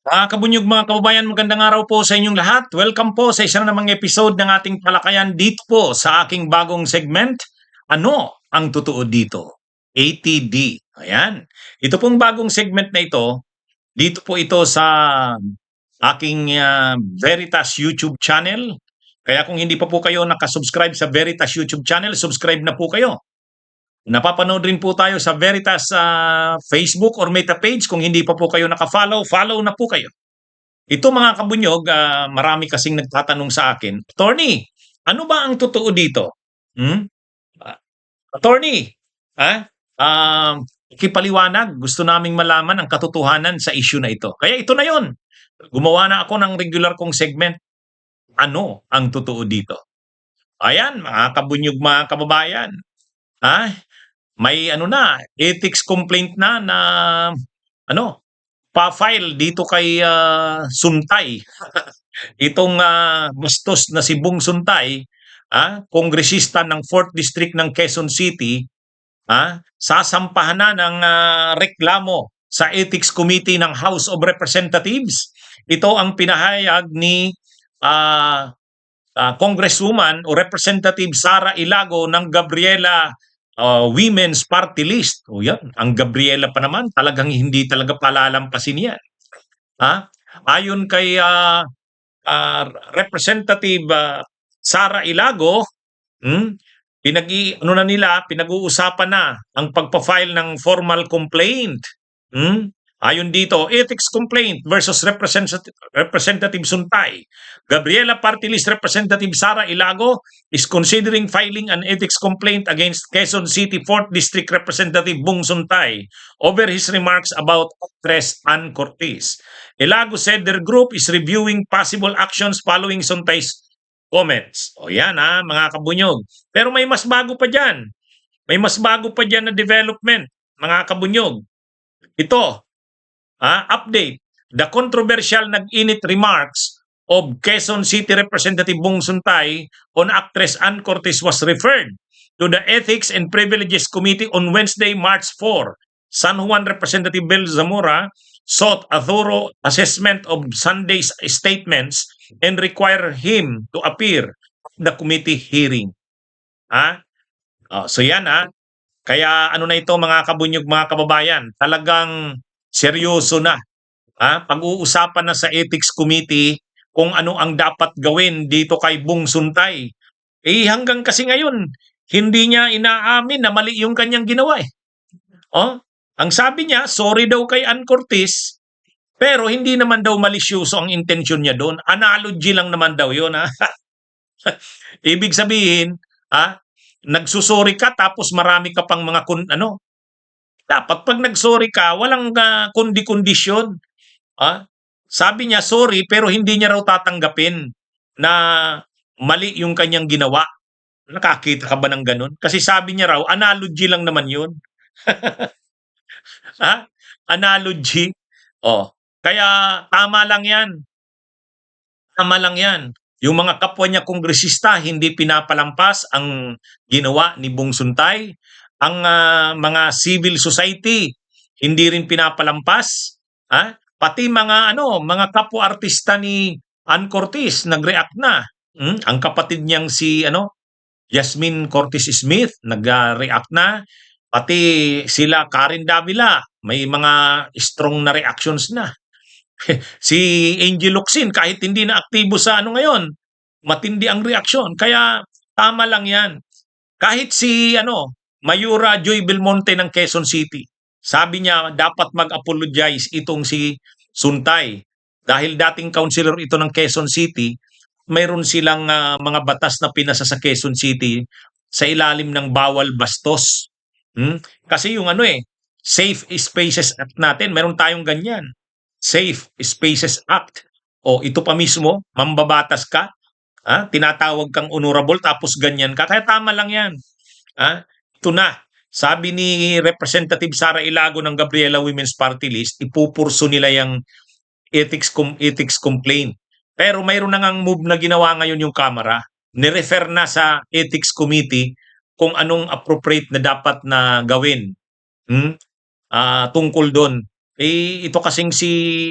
Mga kabunyog, mga kababayan, magandang araw po sa inyong lahat. Welcome po sa isa na namang episode ng ating talakayan dito po sa aking bagong segment. Ano ang totoo dito? ATD. Ayan. Ito pong bagong segment na ito, dito po ito sa aking Veritas YouTube channel. Kaya kung hindi pa po kayo nakasubscribe sa Veritas YouTube channel, subscribe na po kayo. Napapanood rin po tayo sa Veritas Facebook or Meta page. Kung hindi pa po kayo nakafollow, follow na po kayo. Ito mga kabunyog, marami kasing nagtatanong sa akin, Attorney, ano ba ang totoo dito? Hmm? Ah, Attorney, ah, ikipaliwanag, gusto naming malaman ang katotohanan sa issue na ito. Kaya ito na yon. Gumawa na ako ng regular kong segment. Ano ang totoo dito? Ayan, mga kabunyog, mga kababayan. Ah, may ano na, ethics complaint na ano, pa-file dito kay Suntay. Itong bastos na si Bong Suntay, kongresista ng 4th District ng Quezon City, sasampahan na ng reklamo sa Ethics Committee ng House of Representatives. Ito ang pinahayag ni Congresswoman o Representative Sara Ilago ng Gabriela Women's Party List. O yan, ang Gabriela pa naman, talagang hindi talaga palalampasin yan. Ayon kay Representative Sara Ilago, pinag-uusapan na ang pagpa-file ng formal complaint. Ayon dito, ethics complaint versus Representative Suntay. Gabriela Party List Representative Sara Ilago is considering filing an ethics complaint against Quezon City 4th District Representative Bong Suntay over his remarks about actress Ann Cortez. Ilago said their group is reviewing possible actions following Suntay's comments. O yan mga kabunyog. Pero may mas bago pa dyan. May mas bago pa dyan na development, mga kabunyog. Ito, update. The controversial nag-init remarks of Quezon City Representative Bong Suntay on actress Ann Cortez was referred to the Ethics and Privileges Committee on Wednesday, March 4. San Juan Representative Bel Zamora sought a thorough assessment of Sunday's statements and required him to appear at the committee hearing. So yan Kaya ano na ito mga kabunyog, mga kababayan, talagang seryoso na. Pag-uusapan na sa Ethics Committee kung ano ang dapat gawin dito kay Bong Suntay. Hanggang kasi ngayon, hindi niya inaamin na mali yung kanyang ginawa eh. Ang sabi niya, sorry daw kay Ann Cortez, pero hindi naman daw malisyoso ang intensyon niya doon. Analogy lang naman daw yun. Ibig sabihin, nagsusori ka tapos marami ka pang mga dapat pag nagsorry ka, walang kundi-kondisyon. Sabi niya sorry pero hindi niya raw tatanggapin na mali yung kanyang ginawa. Nakakita ka ba ng ganun? Kasi sabi niya raw, analogy lang naman yun. Analogy. Kaya tama lang yan. Tama lang yan. Yung mga kapwa niya kongresista, hindi pinapalampas ang ginawa ni Bong Suntay. Ang mga civil society, hindi rin pinapalampas. Pati mga kapwa-artista ni Ann Cortez, nag-react na. Ang kapatid niyang si Jasmine Cortez Smith, nag-react na. Pati sila Karen Davila, may mga strong na reactions na. Si Angel Locsin, kahit hindi na aktibo sa ngayon, matindi ang reaksyon. Kaya tama lang yan. Kahit si Mayura Joy Belmonte ng Quezon City, sabi niya dapat mag-apologize itong si Suntay. Dahil dating councilor ito ng Quezon City, mayroon silang mga batas na pinasa sa Quezon City sa ilalim ng bawal bastos. Kasi yung Safe Spaces Act natin, meron tayong ganyan. Safe Spaces Act. Ito pa mismo, mambabatas ka, tinatawag kang honorable tapos ganyan ka. Kaya tama lang yan. Ito na. Sabi ni Representative Sara Ilago ng Gabriela Women's Party List, ipupurso nila yung ethics complaint. Pero mayroon na ngang move na ginawa ngayon yung Kamara. Nirefer na sa Ethics Committee kung anong appropriate na dapat na gawin tungkol doon. Ito kasing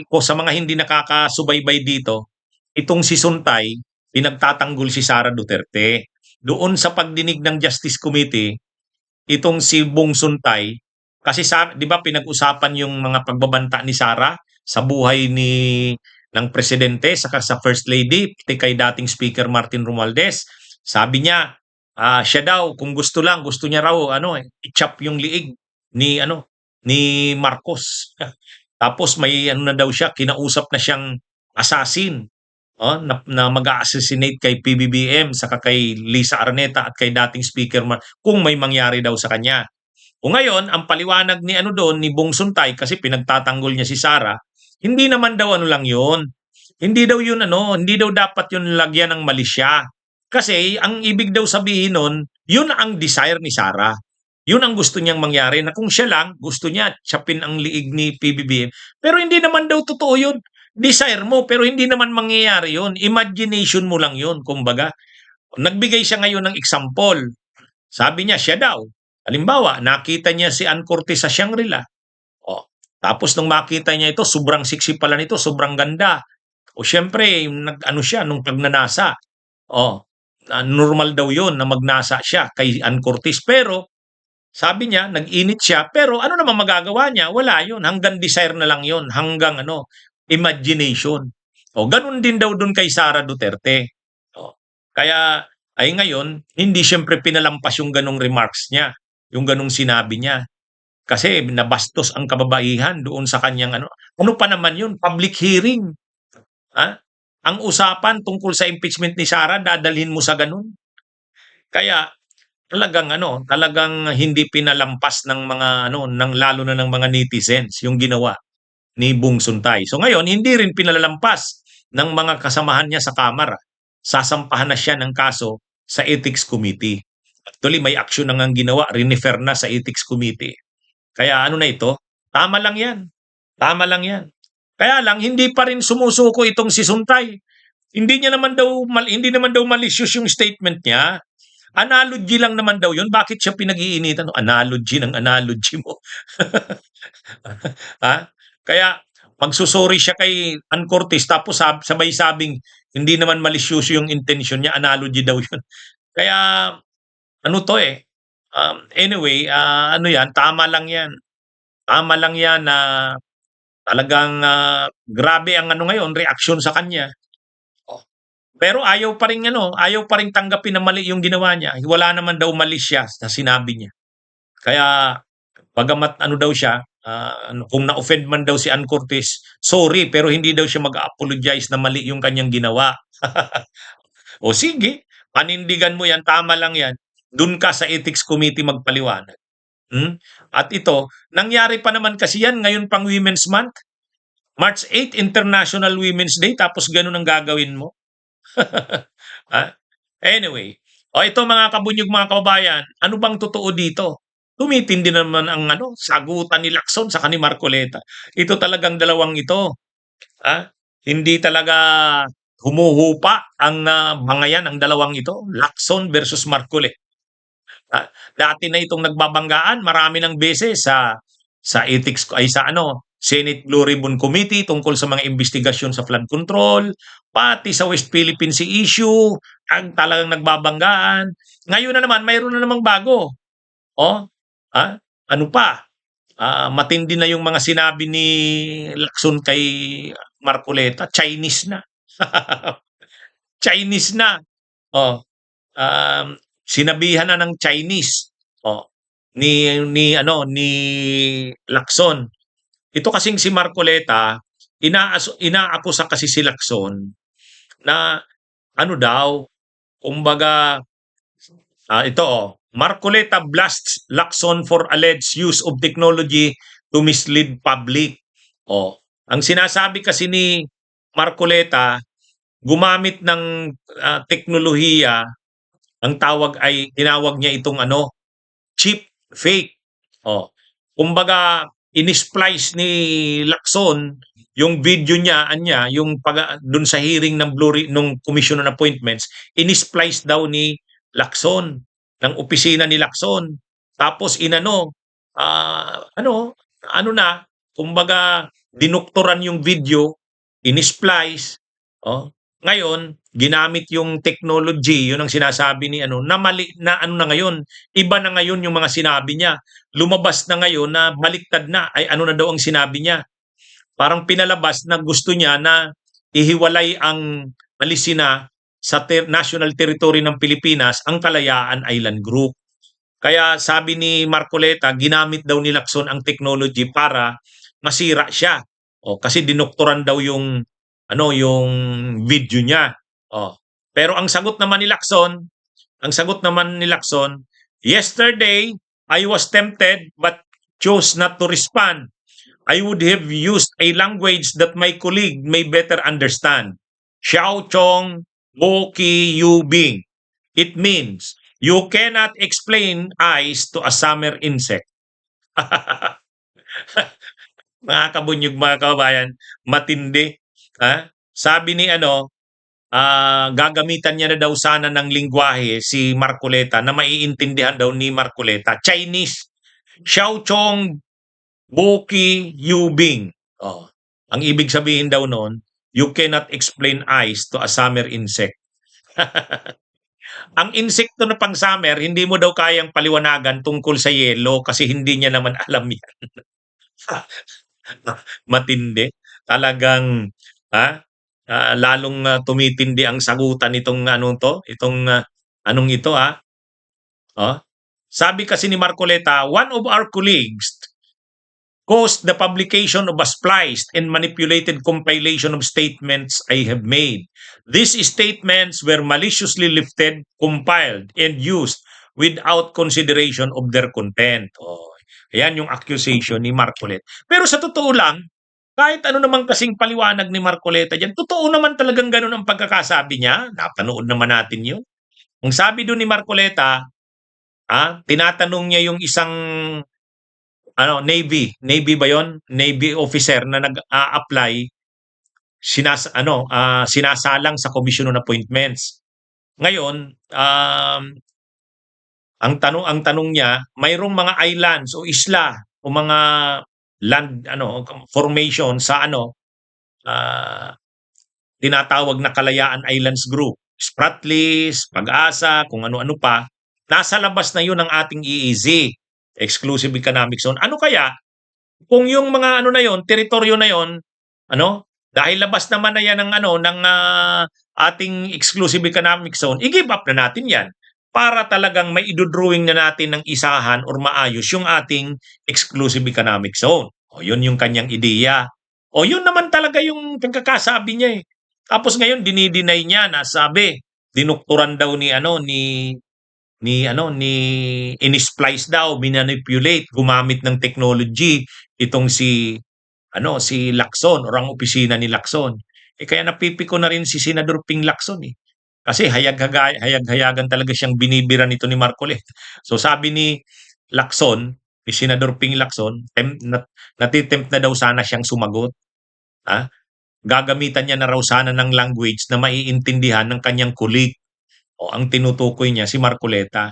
sa mga hindi nakakasubaybay dito, itong si Suntay, pinagtatanggol si Sara Duterte. Doon sa pagdinig ng Justice Committee, itong si Bong Suntay, kasi 'di ba pinag-usapan yung mga pagbabanta ni Sara sa buhay ng presidente saka sa First Lady, pati kay dating Speaker Martin Romualdez. Sabi niya, siya daw kung gusto niya raw i-chop yung liig ni Marcos. Tapos may na daw siya, kinausap na siyang assassin, na mag-a-assassinate kay PBBM saka kay Lisa Araneta at kay dating Speaker kung may mangyari daw sa kanya. O ngayon, ang paliwanag ni doon ni Bong Suntay kasi pinagtatanggol niya si Sara, hindi naman daw lang 'yun. Hindi daw 'yun hindi daw dapat 'yun lagyan ng malisya. Kasi ang ibig daw sabihin nun, 'yun ang desire ni Sara. 'Yun ang gusto niyang mangyari na kung siya lang gusto niya tiyapin ang liig ni PBBM. Pero hindi naman daw totoo 'yun. Desire mo pero hindi naman mangyayari 'yun. Imagination mo lang 'yun, kumbaga. Nagbigay siya ngayon ng example. Sabi niya, siya daw. Halimbawa, nakita niya si Ann Curtis sa Shangri-La. O, tapos nung makita niya ito, sobrang sexy pala nito, sobrang ganda. O syempre, nag-ano siya nung pagnanasa. O, normal daw yun na magnasa siya kay Ann Curtis. Pero, sabi niya, nag-init siya. Pero ano naman magagawa niya? Wala yun. Hanggang desire na lang yun. Hanggang imagination. O, ganun din daw dun kay Sara Duterte. O, kaya, ay ngayon, hindi siyempre pinalampas yung ganong remarks niya, yung ganong sinabi niya. Kasi nabastos ang kababaihan doon sa kanyang ano pa naman yun, public hearing. Ha? Ang usapan tungkol sa impeachment ni Sara, dadalhin mo sa ganun. Kaya talagang hindi pinalampas ng mga ng lalo na ng mga netizens yung ginawa ni Bong Suntay. So ngayon, hindi rin pinalampas ng mga kasamahan niya sa Kamara. Sasampahan na siya ng kaso sa Ethics Committee. Actually, may action na ngang ginawa, rinifer na sa Ethics Committee. Kaya na ito, tama lang yan. Tama lang yan. Kaya lang, hindi pa rin sumusuko itong si Suntay. Hindi naman daw malicious yung statement niya. Analogy lang naman daw yun. Bakit siya pinag-iinitan? Analogy ng analogy mo. Ha? Kaya magsusuri siya kay Ann Curtis tapos sabay sabing hindi naman malicious yung intention niya, analogy daw yun. Kaya anyway, yan, tama lang yan. Tama lang yan na talagang grabe ang ngayon, reaksyon sa kanya. Oh. Pero ayaw pa rin tanggapin na mali yung ginawa niya. Wala naman daw mali siya na sinabi niya. Kaya bagamat daw siya, kung na-offend man daw si Ann Curtis, sorry, pero hindi daw siya mag-apologize na mali yung kanyang ginawa. O sige, panindigan mo yan, tama lang yan. Doon ka sa Ethics Committee magpaliwanag. At ito, nangyari pa naman kasi yan ngayon pang Women's Month. March 8, International Women's Day, tapos ganun ang gagawin mo. Anyway, ito mga kabunyog, mga kababayan, ano bang totoo dito? Tumitindi naman ang sagutan ni Lacson sa ni Marcoleta. Ito talagang dalawang ito. Hindi talaga humuhupa ang mga yan, ang dalawang ito, Lacson versus Marcoleta. Dati na itong nagbabanggaan marami ng beses sa ethics ay sa Senate Blue Ribbon Committee tungkol sa mga investigasyon sa flood control, pati sa West Philippine Sea issue, ang talagang nagbabanggaan. Ngayon na naman, mayroon na namang bago. Ano pa? Matindi na yung mga sinabi ni Lacson kay Marcoleta, Chinese na. Chinese na. Sinabihan na ng Chinese ni Lacson. Ito kasing si Marcoleta, inaakusa kasi si Lacson na daw, kumbaga Marcoleta blasts Lacson for alleged use of technology to mislead public. Ang sinasabi kasi ni Marcoleta, gumamit ng teknolohiya, ang tinawag niya itong cheap fake. Kumbaga, in-splice ni Lacson yung video niya, yung dun sa hearing ng nung Commission on Appointments, in-splice daw ni Lacson, ng opisina ni Lacson. Tapos Kumbaga, dinukturan yung video, in-splice, oh. Ngayon, ginamit yung technology, yun ang sinasabi ni ano, na mali na ano na ngayon, iba na ngayon yung mga sinabi niya. Lumabas na ngayon na baliktad na, ay ano na daw ang sinabi niya. Parang pinalabas na gusto niya na ihiwalay ang Palisina sa national territory ng Pilipinas ang Kalayaan Island Group. Kaya sabi ni Marcoleta, ginamit daw ni Lacson ang technology para masira siya. O, kasi dinoktoran daw yung yung video niya. O. Pero ang sagot naman ni Lacson, yesterday I was tempted but chose not to respond. I would have used a language that my colleague may better understand. Xiao Chong Boki Yu Bing. It means you cannot explain eyes to a summer insect. Mga kabunyog, mga kababayan, matindi. Ha? Sabi ni gagamitan niya na daw sana ng lingwahe si Marcoleta na maiintindihan daw ni Marcoleta. Chinese. Xiao Chong Boki Yubing. Oh. Ang ibig sabihin daw noon, you cannot explain eyes to a summer insect. Ang insekto na pang summer, hindi mo daw kayang paliwanagan tungkol sa yelo kasi hindi niya naman alam yan. Matindi. Talagang lalong tumitindi ang sagutan itong anong ito Oh. Sabi kasi ni Marcoleta, one of our colleagues caused the publication of a spliced and manipulated compilation of statements I have made. These statements were maliciously lifted, compiled, and used without consideration of their content. Oh, ayan yung accusation ni Marcoleta. Pero sa totoo lang, kahit ano naman kasing paliwanag ni Marcoleta dyan, totoo naman talagang ganun ang pagkakasabi niya. Napanood naman natin yun. Ang sabi doon ni Marcoleta, tinatanong niya yung isang Navy ba yon? Navy officer na nag-a-apply sinasalang sa Commission on Appointments. Ngayon, ang tanong niya, mayroong mga islands o isla o mga land formation sa tinatawag na Kalayaan Islands Group. Spratlys, Pag-asa, kung ano-ano pa. Nasa labas na yun ng ating EEZ, Exclusive Economic Zone. Ano kaya kung yung mga na yon, teritoryo na yon, dahil labas naman na yan ng ating Exclusive Economic Zone, i-give up na natin yan para talagang may idodrawing na natin ng isahan or maayos yung ating Exclusive Economic Zone. O yun yung kanyang ideya. O yun naman talaga yung pagkakasabi niya eh. Tapos ngayon dinideny niya na sabi, dinukturan daw ni in-splice daw, minanipulate, gumamit ng technology itong si Lacson or ang opisina ni Lacson. Kaya napipiko na rin si Senador Ping Lacson eh. Kasi hayag-hayagan talaga siyang binibira nito ni Marcoleta. So sabi ni Lacson, ni Senador Ping Lacson, natitempt na daw sana siyang sumagot. Gagamitan niya na raw sana ng language na maiintindihan ng kanyang colleague. O ang tinutukoy niya si Marcoleta.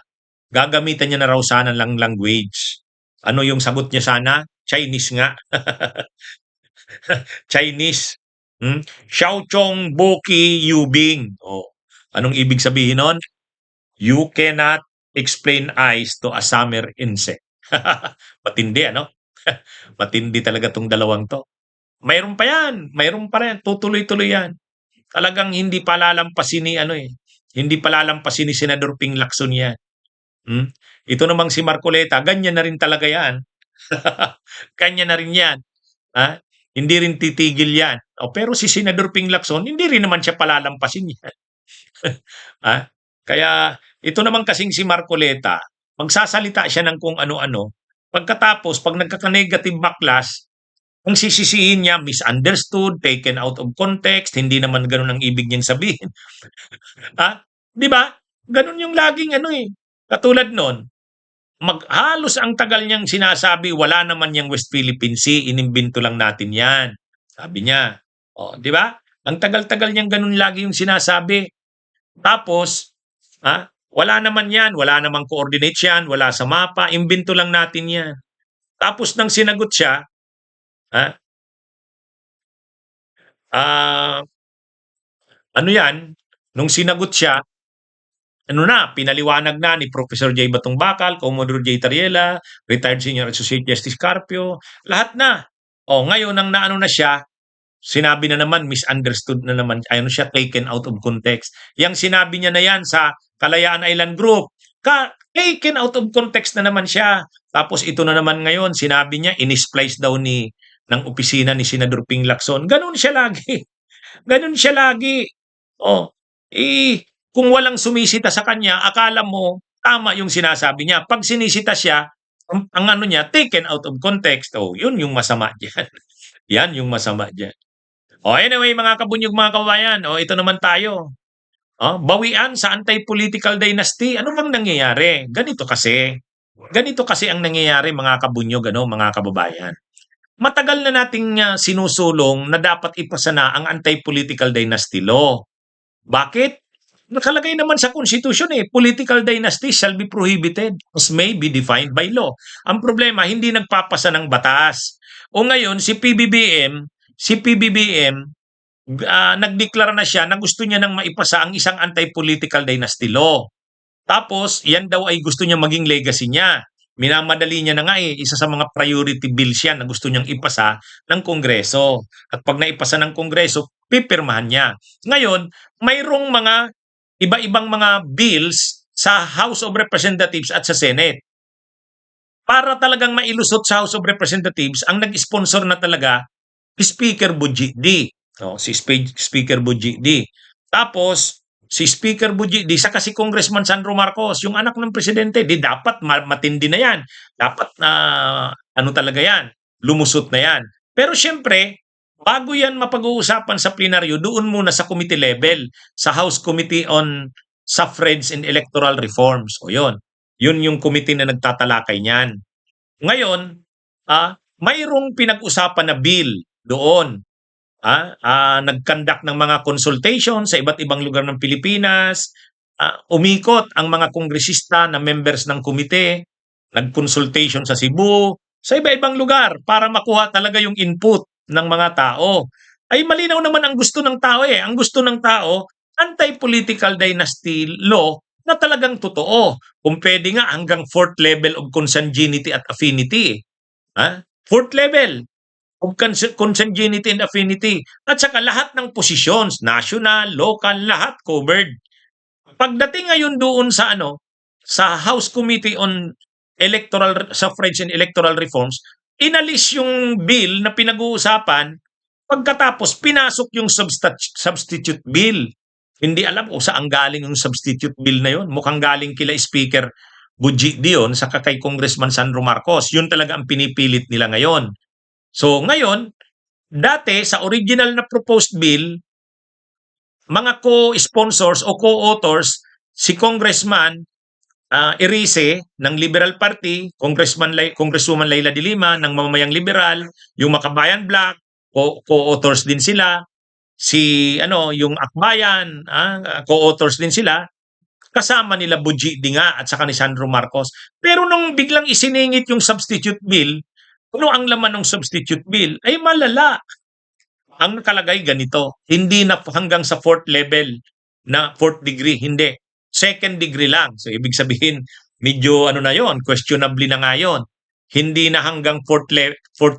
Gagamitan niya na raw sana ng language. Ano yung sagot niya sana? Chinese nga. Chinese. Xiao Chong Boki Yubing. Oh. Anong ibig sabihin nun? You cannot explain eyes to a summer insect. Matindi, Matindi talaga tong dalawang to. Mayroon pa yan. Mayroon pa rin. Tutuloy-tuloy yan. Talagang hindi palalampasin ni hindi palalampasin ni Senador Ping Lacson yan. Ito namang si Marcoleta, ganyan na rin talaga yan. Kanya na rin yan. Hindi rin titigil yan. Pero si Senador Ping Lacson, hindi rin naman siya palalampasin yan. Kaya ito naman kasing si Marcoleta, magsasalita siya ng kung ano-ano. Pagkatapos, pag nagkaka-negative backlash, ang sisisihin niya, misunderstood, taken out of context, hindi naman ganun ang ibig niyang sabihin. Di ba? Ganun yung laging Katulad nun, halos ang tagal niyang sinasabi, wala naman yung West Philippine Sea, inimbento lang natin yan. Sabi niya. Di ba? Ang tagal-tagal niyang ganun lagi yung sinasabi. Tapos, wala naman yan, wala namang coordinates yan, wala sa mapa, imbento lang natin yan. Tapos nang sinagot siya, Ha? Ah, ano 'yan, nung sinagot siya, ano na, pinaliwanag na ni Professor J. Batong Bakal, Commodore J. Tariela, retired Senior Associate Justice Carpio, lahat na. Oh, ngayon ang naano na siya, sinabi na naman, misunderstood na naman, ano siya, taken out of context. Yang sinabi niya na yan sa Kalayaan Island Group, taken out of context na naman siya. Tapos ito na naman ngayon, sinabi niya, inisplice daw ng opisina ni Senador Ping Lacson. Ganun siya lagi. Ganun siya lagi. Oh, kung walang sumisita sa kanya, akala mo tama yung sinasabi niya. Pag sinisita siya, ang ano niya, taken out of context. Oh, yun yung masama diyan. Yan yung masama diyan. Oh, anyway, mga kabunyog, mga kabayan, oh, ito naman tayo. Oh, bawian sa anti-political dynasty. Ano bang nangyayari? Ganito kasi. Ganito kasi ang nangyayari, mga kabunyog, ano, mga kababayan. Matagal na nating sinusulong na dapat ipasa na ang anti-political dynasty law. Bakit? Nakalagay naman sa konstitusyon political dynasty shall be prohibited as may be defined by law. Ang problema, hindi nagpapasa ng batas. O ngayon, si PBBM, nagdeklara na siya na gusto niya nang maipasa ang isang anti-political dynasty law. Tapos, yan daw ay gusto niya maging legacy niya. Minamadali niya na nga isa sa mga priority bills yan na gusto niyang ipasa ng Kongreso. At pag naipasa ng Kongreso, pipirmahan niya. Ngayon, mayroong mga iba-ibang mga bills sa House of Representatives at sa Senate. Para talagang mailusot sa House of Representatives, ang nag-sponsor na talaga si Speaker Bujidi. Si Speaker Bujidi. Tapos, si Speaker Bujidi, saka si Congressman Sandro Marcos, yung anak ng presidente, di dapat matindi na yan. Dapat na, ano talaga yan, lumusot na yan. Pero syempre, bago yan mapag-uusapan sa plenaryo, doon muna sa committee level, sa House Committee on Suffrage and Electoral Reforms. O yun. Yun yung committee na nagtatalakay niyan. Ngayon, mayroong pinag-usapan na bill doon. Nag-conduct ng mga consultation sa iba't ibang lugar ng Pilipinas. Umikot ang mga kongresista na members ng komite. Nag-consultation sa Cebu, sa iba-ibang lugar para makuha talaga yung input ng mga tao. Ay malinaw naman ang gusto ng tao Ang gusto ng tao, anti-political dynasty law na talagang totoo. Kung pwede nga hanggang fourth level of consanguinity at affinity. Fourth level of consanguinity and affinity. At saka lahat ng positions, national, local, lahat covered. Pagdating ngayon doon sa House Committee on Electoral Suffrage and Electoral Reforms, inalis yung bill na pinag-uusapan, pagkatapos pinasok yung substitute bill. Hindi alam kung saan galing yung substitute bill na yun. Mukhang galing kila Speaker Bujidi yun, saka kay Congressman Sandro Marcos. Yun talaga ang pinipilit nila ngayon. So ngayon, dati sa original na proposed bill, mga co-sponsors o co-authors, si Congressman Erice ng Liberal Party, Congresswoman Leila de Lima ng Mamamayang Liberal, yung Makabayan Black, co-authors din sila, yung Akbayan, co-authors din sila, kasama nila Bujidi nga at saka ni Sandro Marcos. Pero nung biglang isiningit yung substitute bill, ano ang laman ng substitute bill? Ay malala. Ang nakalagay ganito, hindi na hanggang sa fourth level na fourth degree, hindi. Second degree lang. So ibig sabihin, medyo na yon, questionably na nga yun. Hindi na hanggang fourth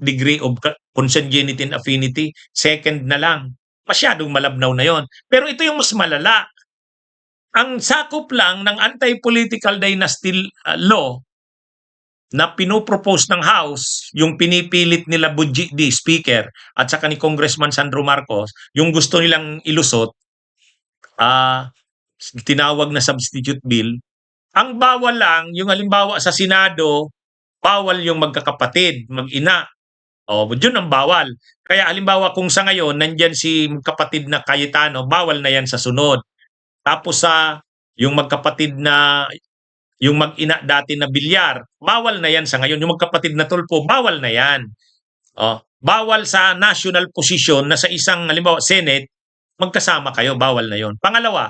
degree of consanguinity and affinity, second na lang. Masyadong malabnaw na yon. Pero ito yung mas malala. Ang sakop lang ng anti-political dynasty law na pinopropose ng House, yung pinipilit nila Bujidi, Speaker, at saka ni Congressman Sandro Marcos, yung gusto nilang ilusot, tinawag na substitute bill, ang bawal lang, yung halimbawa sa Senado, bawal yung magkakapatid, mag-ina. Yun ang bawal. Kaya halimbawa kung sa ngayon, nandyan si magkapatid na Cayetano, bawal na yan sa sunod. Tapos yung magkapatid na yung mag-ina dati na Bilyar, bawal na yan sa ngayon. Yung magkapatid na Tulfo, bawal na yan. Bawal sa national position na sa isang, halimbawa, Senate, magkasama kayo, bawal na yon. Pangalawa,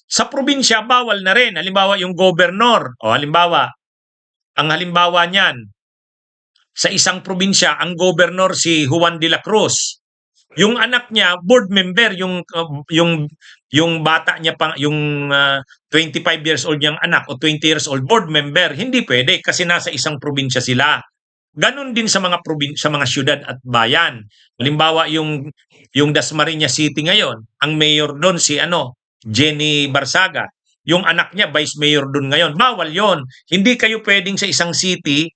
sa probinsya, bawal na rin. Halimbawa, yung governor, halimbawa, ang halimbawa niyan, sa isang probinsya, ang governor si Juan de la Cruz. Yung anak niya, board member, yung bata niya pang yung 25 years old niyang anak o 20 years old, board member. Hindi pwede kasi nasa isang probinsya sila. Ganon din sa sa mga syudad at bayan. Halimbawa yung Dasmariñas City ngayon, ang mayor doon si Jenny Barsaga. Yung anak niya vice mayor doon ngayon. Bawal 'yon. Hindi kayo pwedeng sa isang city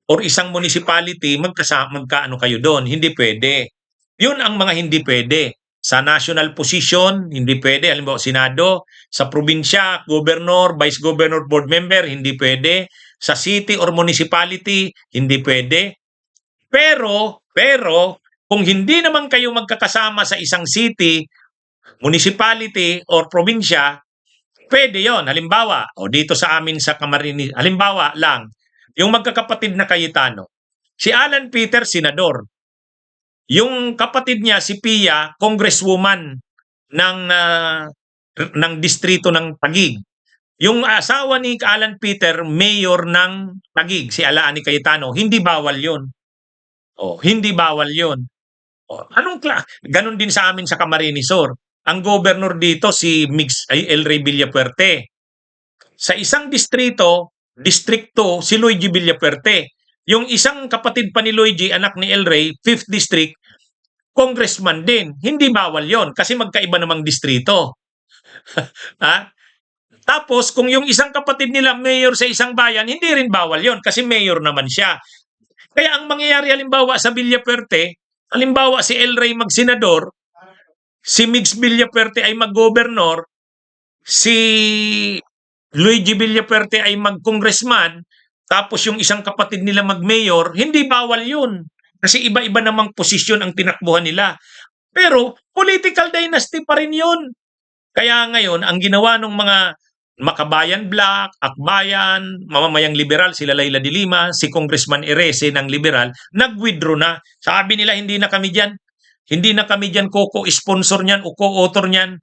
or isang municipality magkaano kayo doon. Hindi pwede. 'Yun ang mga hindi pwede. Sa national position, hindi pwede. Halimbawa, Senado, sa probinsya, governor, vice governor, board member, hindi pwede. Sa city or municipality, hindi pwede. Pero, kung hindi naman kayo magkakasama sa isang city, municipality, or probinsya, pwede yon. Halimbawa, dito sa amin sa Camarines, halimbawa lang, yung magkakapatid na Cayetano, si Alan Peter, senador. Yung kapatid niya, si Pia, congresswoman ng distrito ng Taguig. Yung asawa ni Alan Peter, mayor ng Taguig, si Alaani Cayetano. Hindi bawal yon. Hindi bawal yon. Ganon din sa amin sa Camarines Sur. Ang governor dito si El Rey Villapuerte. Sa isang distrito, District 2, si Luigi Villapuerte. Yung isang kapatid pa ni Luigi, anak ni El Rey, 5th District, congressman din. Hindi bawal yon kasi magkaiba namang distrito. Ha? Tapos, kung yung isang kapatid nila mayor sa isang bayan, hindi rin bawal yon kasi mayor naman siya. Kaya ang mangyayari halimbawa sa Villapuerte, halimbawa si El Rey magsenador, si Migs Villapuerte ay mag-governor, si Luigi Villapuerte ay mag-congressman, tapos yung isang kapatid nila mag-mayor, hindi bawal yun. Kasi iba-iba namang posisyon ang tinakbuhan nila. Pero political dynasty pa rin yun. Kaya ngayon, ang ginawa ng mga Makabayan Black, Akbayan, mamamayang liberal, sila Laila de Lima, si Congressman Erese ng liberal, nag-withdraw na. Sabi nila, hindi na kami dyan. Hindi na kami dyan co-sponsor niyan o co-author niyan.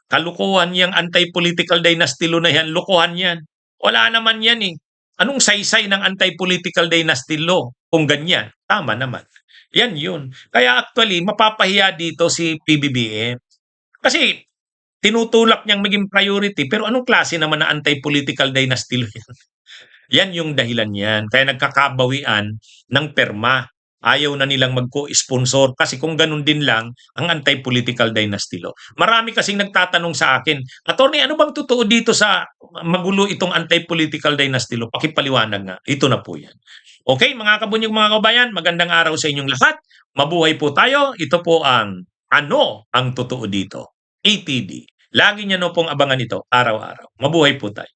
Kalukuhan yang anti-political dynasty law na yan. Lukuhan yan. Wala naman yan eh. Anong saysay ng anti-political dynasty law kung ganyan? Tama naman. Yan yun. Kaya actually, mapapahiya dito si PBBM. Kasi tinutulak niyang maging priority, pero anong klase naman na anti-political dynasty law yan? Yan yung dahilan yan. Kaya nagkakabawian ng perma. Ayaw na nilang mag-co-sponsor kasi kung ganun din lang ang anti-political dynasty law. Marami kasing nagtatanong sa akin, Attorney, ano bang totoo dito sa magulo itong anti-political dynasty law? Pakipaliwanag nga. Ito na po yan. Okay, mga kabunyog, mga kabayan, magandang araw sa inyong lahat. Mabuhay po tayo. Ito po ang Ano ang Totoo Dito? ATD. Lagi niyo pong abangan ito araw-araw. Mabuhay po tayo.